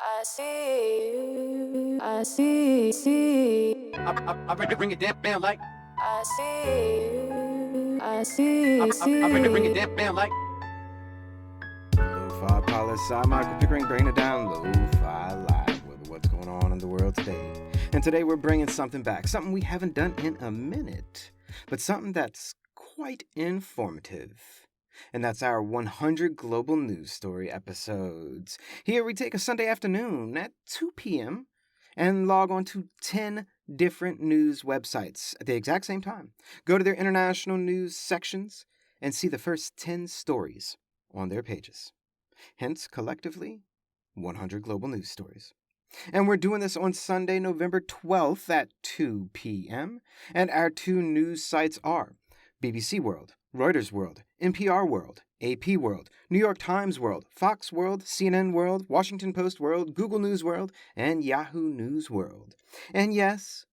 I see you. I see. I bring it down like. I see you. I see. I bring it down like. Lofi Poli Sci, Michael Pickering, bringing it down Lo-Fi Live with what's going on in the world today. And today we're bringing something back, something we haven't done in a minute, but something that's quite informative. And that's our 100 Global News Story episodes. Here we take a Sunday afternoon at 2 p.m. and log on to 10 different news websites at the exact same time. Go to their international news sections and see the first 10 stories on their pages. Hence, collectively, 100 Global News Stories. And we're doing this on Sunday, November 12th at 2 p.m. And our two news sites are BBC World, Reuters World, NPR World, AP World, New York Times World, Fox World, CNN World, Washington Post World, Google News World, and Yahoo News World. And yes,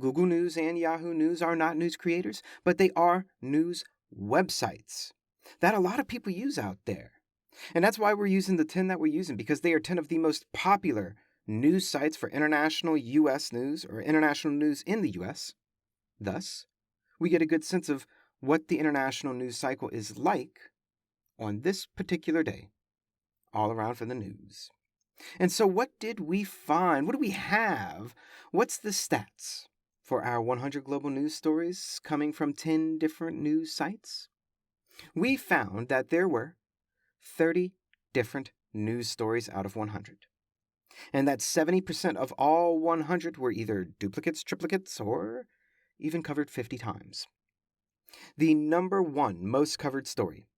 Google News and Yahoo News are not news creators, but they are news websites that a lot of people use out there. And that's why we're using the 10 that we're using, because they are 10 of the most popular news sites for international U.S. news or international news in the U.S. Thus, we get a good sense of what the international news cycle is like on this particular day, all around for the news. And so what did we find? What do we have? What's the stats for our 100 global news stories coming from 10 different news sites? We found that there were 30 different news stories out of 100. And that 70% of all 100 were either duplicates, triplicates, or even covered 50 times. The number one most covered story,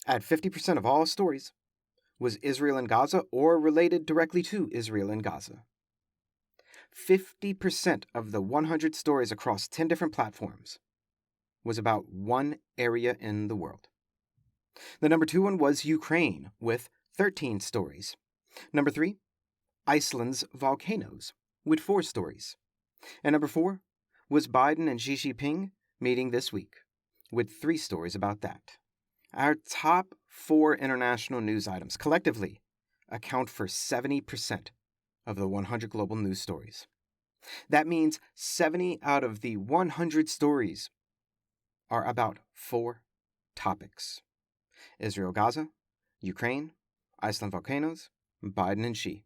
at 50% of all stories, was Israel and Gaza or related directly to Israel and Gaza. 50% of the 100 stories across 10 different platforms was about one area in the world. The number two one was Ukraine with 13 stories. Number three, Iceland's volcanoes with 4 stories. And number 4 was Biden and Xi Jinping meeting this week with 3 stories about that. Our top 4 international news items collectively account for 70% of the 100 global news stories. That means 70 out of the 100 stories are about 4 topics: Israel, Gaza, Ukraine, Iceland volcanoes, Biden and Xi.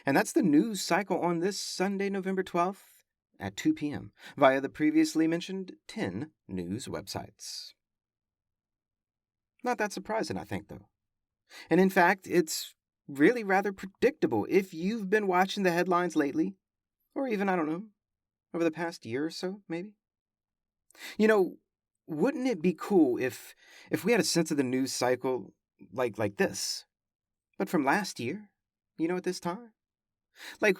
And that's the news cycle on this Sunday, November 12th at 2 p.m. via the previously mentioned 10 news websites. Not that surprising, I think, though. And in fact, it's really rather predictable if you've been watching the headlines lately, or even, I don't know, over the past year or so, maybe. You know, wouldn't it be cool if we had a sense of the news cycle like this, but from last year, at this time? Like,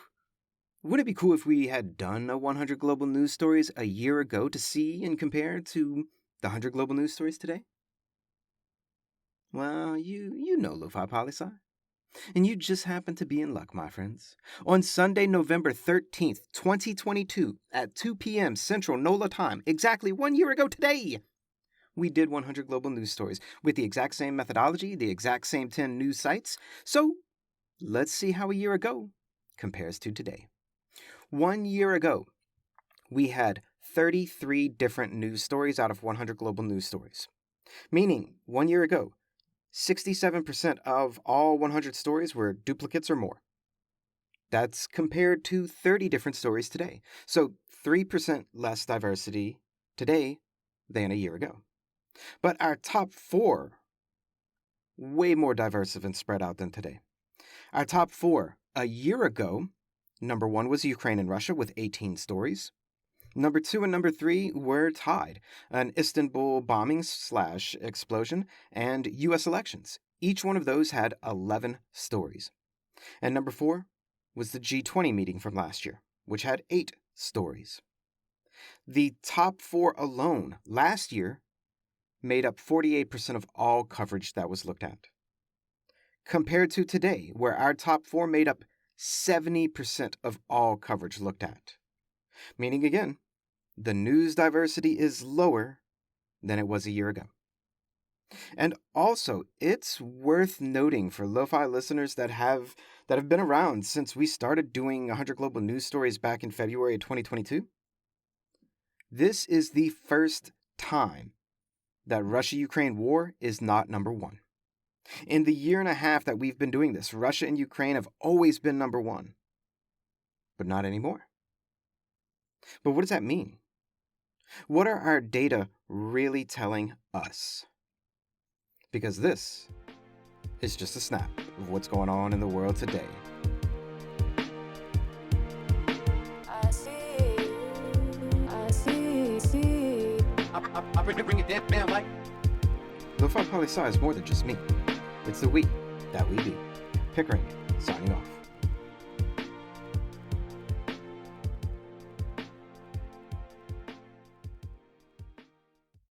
wouldn't it be cool if we had done a 100 global news stories a year ago to see and compare to the 100 global news stories today? Well, you know Lofi Poli Sci. And you just happen to be in luck, my friends. On Sunday, November 13th, 2022, at 2 p.m. Central NOLA time, exactly 1 year ago today, we did 100 global news stories with the exact same methodology, the exact same 10 news sites. So let's see how a year ago compares to today. 1 year ago, we had 33 different news stories out of 100 global news stories. Meaning, 1 year ago, 67% of all 100 stories were duplicates or more. That's compared to 30 different stories today. So 3% less diversity today than a year ago. But our top 4, way more diverse and spread out than today. Our top 4 a year ago, number 1 was Ukraine and Russia with 18 stories. Number 2 and number 3 were tied: an Istanbul bombing/explosion and U.S. elections. Each one of those had 11 stories. And number 4 was the G20 meeting from last year, which had 8 stories. The top 4 alone last year made up 48% of all coverage that was looked at, compared to today, where our top 4 made up 70% of all coverage looked at. Meaning, again, the news diversity is lower than it was a year ago. And also, it's worth noting for lo-fi listeners that have been around since we started doing 100 global news stories back in February of 2022. This is the first time that Russia-Ukraine war is not number one. In the year and a half that we've been doing this, Russia and Ukraine have always been number one, but not anymore. But what does that mean? What are our data really telling us? Because this is just a snap of what's going on in the world today. I see. I bring it down like. Lofi Poli Sci is more than just me. It's the we that we be. Pickering, signing off.